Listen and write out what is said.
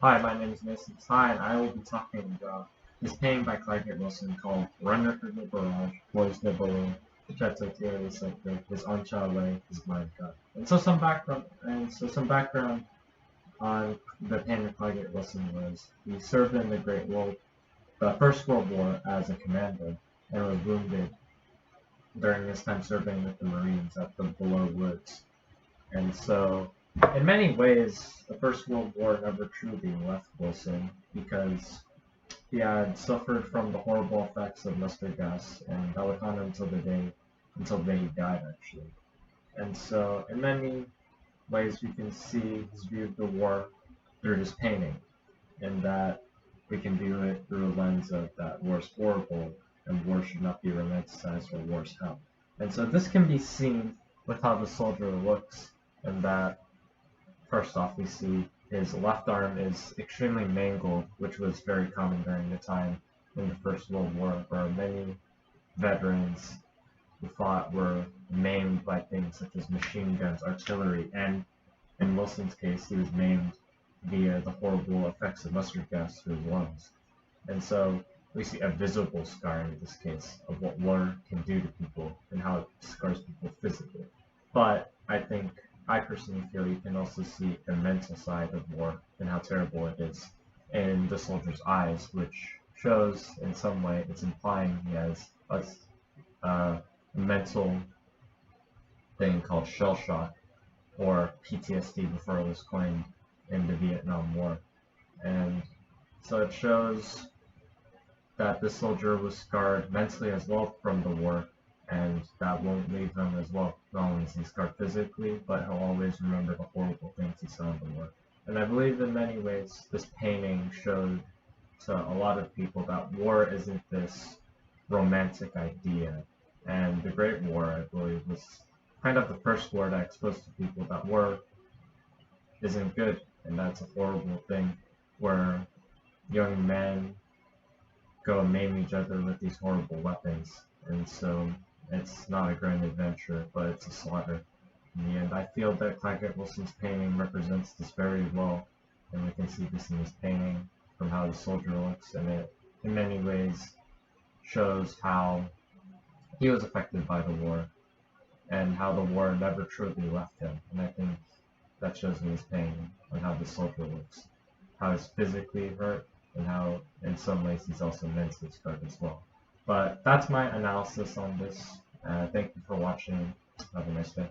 Hi, my name is Mason Tsai, and I will be talking about this painting by Claggett Wilson called Runner Through the Barrage, Boys the Balloon, Chattotiere Sector, His Anchale, His Mind God. And some background on the painting of Claggett Wilson was he served in the First World War as a commander and was wounded during his time serving with the Marines at the Below Woods. And so, in many ways, the First World War never truly left Wilson because he had suffered from the horrible effects of mustard gas, and that would haunt him until the day he died, actually. And so, in many ways, we can see his view of the war through his painting, in that we can view it through a lens of that war is horrible and war should not be romanticized or war is hell. And so, this can be seen with how the soldier looks, and that first off, we see his left arm is extremely mangled, which was very common during the time in the First World War, where many veterans who fought were maimed by things such as machine guns, artillery, and in Wilson's case, he was maimed via the horrible effects of mustard gas to his lungs. And so we see a visible scar in this case of what war can do to people and how it scars people physically. But I personally feel you can also see the mental side of war and how terrible it is in the soldier's eyes, which shows in some way it's implying he has a mental thing called shell shock or PTSD before it was coined in the Vietnam War. And so it shows that this soldier was scarred mentally as well from the war, and that won't leave him as well. Not only is he scarred physically, but he'll always remember the horrible things he saw in the war. And I believe in many ways this painting showed to a lot of people that war isn't this romantic idea. And the Great War, I believe, was kind of the first war that exposed to people that war isn't good, and that's a horrible thing where young men go and maim each other with these horrible weapons. And so it's not a grand adventure, but it's a slaughter. In the end, I feel that Claggett Wilson's painting represents this very well, and we can see this in his painting from how the soldier looks, and it in many ways shows how he was affected by the war, and how the war never truly left him. And I think that shows in his painting on how the soldier looks, how he's physically hurt, and how in some ways he's also mentally scarred as well. But that's my analysis on this. Thank you for watching. Have a nice day.